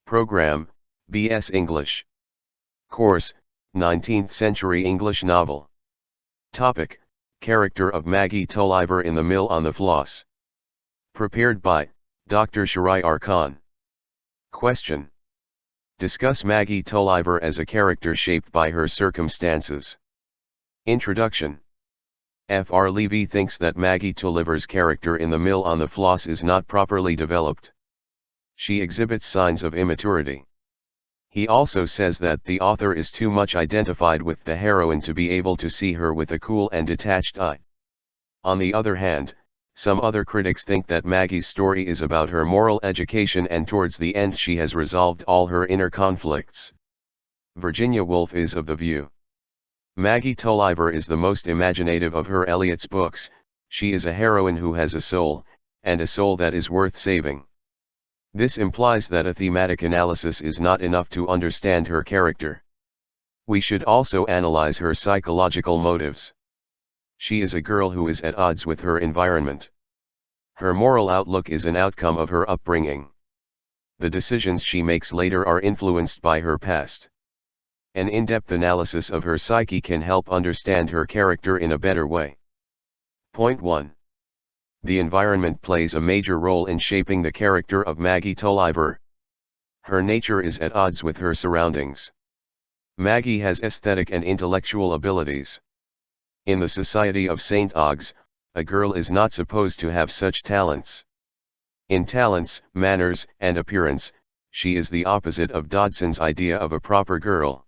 Program, B.S. English. Course, 19th Century English Novel. Topic, Character of Maggie Tulliver in The Mill on the Floss. Prepared by Dr. Shahryar Khan. Question. Discuss Maggie Tulliver as a character shaped by her circumstances. Introduction. Fr. Levy thinks that Maggie Tulliver's character in The Mill on the Floss is not properly developed. She exhibits signs of immaturity. He also says that the author is too much identified with the heroine to be able to see her with a cool and detached eye. On the other hand, some other critics think that Maggie's story is about her moral education and towards the end she has resolved all her inner conflicts. Virginia Woolf is of the view. Maggie Tulliver is the most imaginative of her Eliot's books. She is a heroine who has a soul, and a soul that is worth saving. This implies that a thematic analysis is not enough to understand her character. We should also analyze her psychological motives. She is a girl who is at odds with her environment. Her moral outlook is an outcome of her upbringing. The decisions she makes later are influenced by her past. An in-depth analysis of her psyche can help understand her character in a better way. Point 1. The environment plays a major role in shaping the character of Maggie Tulliver. Her nature is at odds with her surroundings. Maggie has aesthetic and intellectual abilities. In the Society of St. Ogg's, a girl is not supposed to have such talents. In talents, manners, and appearance, she is the opposite of Dodson's idea of a proper girl.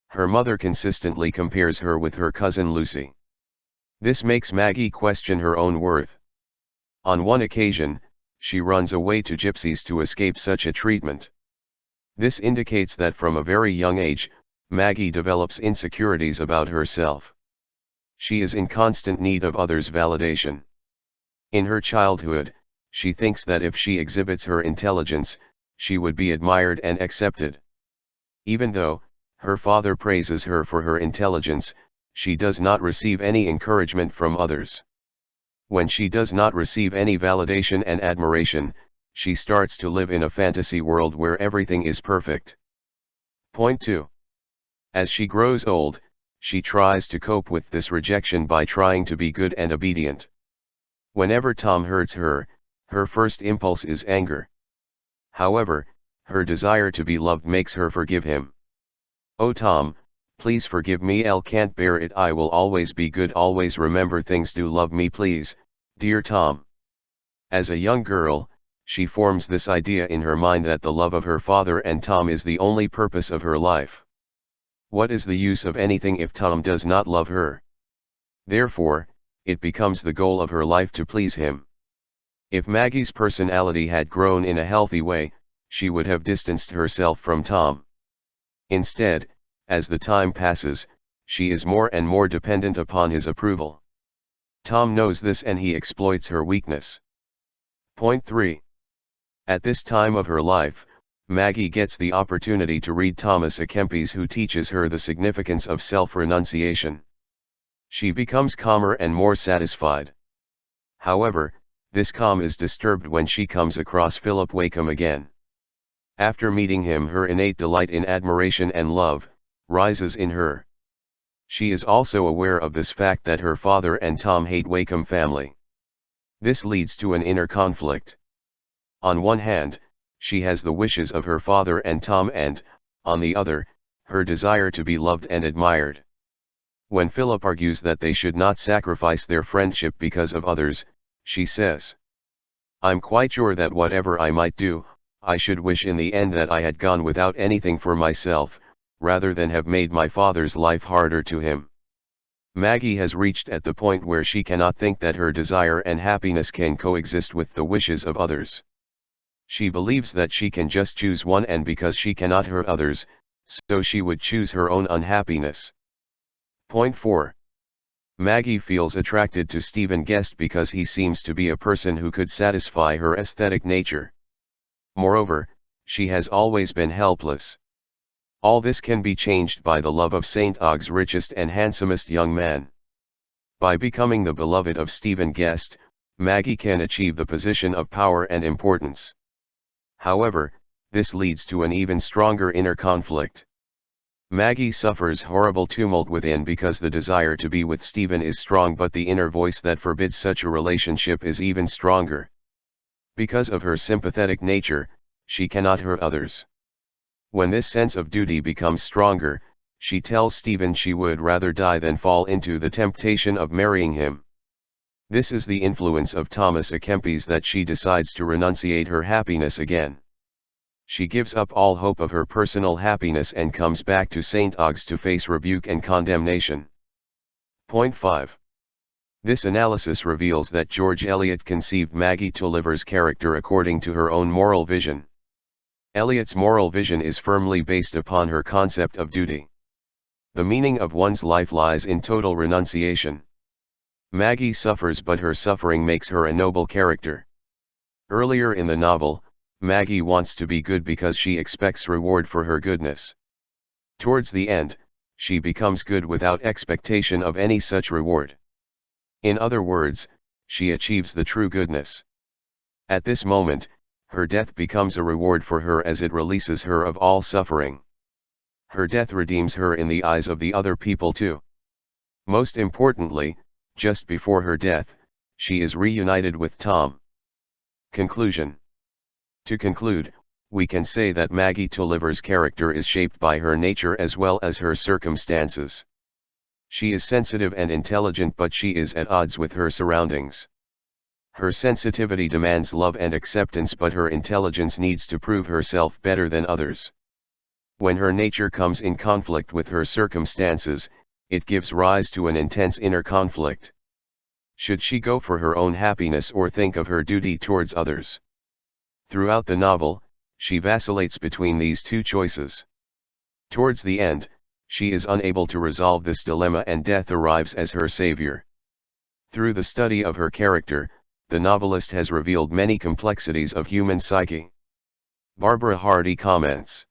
Her mother consistently compares her with her cousin Lucy. This makes Maggie question her own worth. On one occasion, she runs away to gypsies to escape such a treatment. This indicates that from a very young age, Maggie develops insecurities about herself. She is in constant need of others' validation. In her childhood, she thinks that if she exhibits her intelligence, she would be admired and accepted. Even though her father praises her for her intelligence, she does not receive any encouragement from others. When she does not receive any validation and admiration, she starts to live in a fantasy world where everything is perfect. Point 2. As she grows old, she tries to cope with this rejection by trying to be good and obedient. Whenever Tom hurts her, her first impulse is anger. However, her desire to be loved makes her forgive him. "Oh Tom, please forgive me, I can't bear it, I will always be good, always remember things, do love me please, dear Tom." As a young girl, she forms this idea in her mind that the love of her father and Tom is the only purpose of her life. What is the use of anything if Tom does not love her? Therefore, it becomes the goal of her life to please him. If Maggie's personality had grown in a healthy way, she would have distanced herself from Tom. Instead, as the time passes, she is more and more dependent upon his approval. Tom knows this and he exploits her weakness. Point 3. At this time of her life, Maggie gets the opportunity to read Thomas à Kempis, who teaches her the significance of self-renunciation. She becomes calmer and more satisfied. However, this calm is disturbed when she comes across Philip Wakem again. After meeting him, her innate delight in admiration and love rises in her. She is also aware of this fact that her father and Tom hate Wakem family. This leads to an inner conflict. On one hand, she has the wishes of her father and Tom and, on the other, her desire to be loved and admired. When Philip argues that they should not sacrifice their friendship because of others, she says, "I'm quite sure that whatever I might do, I should wish in the end that I had gone without anything for myself, rather than have made my father's life harder to him." Maggie has reached at the point where she cannot think that her desire and happiness can coexist with the wishes of others. She believes that she can just choose one, and because she cannot hurt others, so she would choose her own unhappiness. Point 4. Maggie feels attracted to Stephen Guest because he seems to be a person who could satisfy her aesthetic nature. Moreover, she has always been helpless. All this can be changed by the love of St. Ogg's richest and handsomest young man. By becoming the beloved of Stephen Guest, Maggie can achieve the position of power and importance. However, this leads to an even stronger inner conflict. Maggie suffers horrible tumult within because the desire to be with Stephen is strong, but the inner voice that forbids such a relationship is even stronger. Because of her sympathetic nature, she cannot hurt others. When this sense of duty becomes stronger, she tells Stephen she would rather die than fall into the temptation of marrying him. This is the influence of Thomas à Kempis that she decides to renunciate her happiness again. She gives up all hope of her personal happiness and comes back to St. Ogg's to face rebuke and condemnation. Point 5. This analysis reveals that George Eliot conceived Maggie Tulliver's character according to her own moral vision. Eliot's moral vision is firmly based upon her concept of duty. The meaning of one's life lies in total renunciation. Maggie suffers, but her suffering makes her a noble character. Earlier in the novel, Maggie wants to be good because she expects reward for her goodness. Towards the end, she becomes good without expectation of any such reward. In other words, she achieves the true goodness. At this moment, her death becomes a reward for her as it releases her of all suffering. Her death redeems her in the eyes of the other people too. Most importantly, just before her death, she is reunited with Tom. Conclusion. To conclude, we can say that Maggie Tulliver's character is shaped by her nature as well as her circumstances. She is sensitive and intelligent, but she is at odds with her surroundings. Her sensitivity demands love and acceptance, but her intelligence needs to prove herself better than others. When her nature comes in conflict with her circumstances, it gives rise to an intense inner conflict. Should she go for her own happiness or think of her duty towards others? Throughout the novel, she vacillates between these two choices. Towards the end, she is unable to resolve this dilemma and death arrives as her savior. Through the study of her character, the novelist has revealed many complexities of human psyche. Barbara Hardy comments,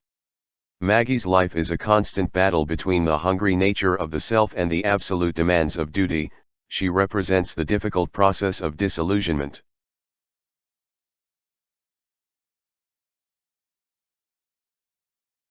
Maggie's life is a constant battle between the hungry nature of the self and the absolute demands of duty. She represents the difficult process of disillusionment.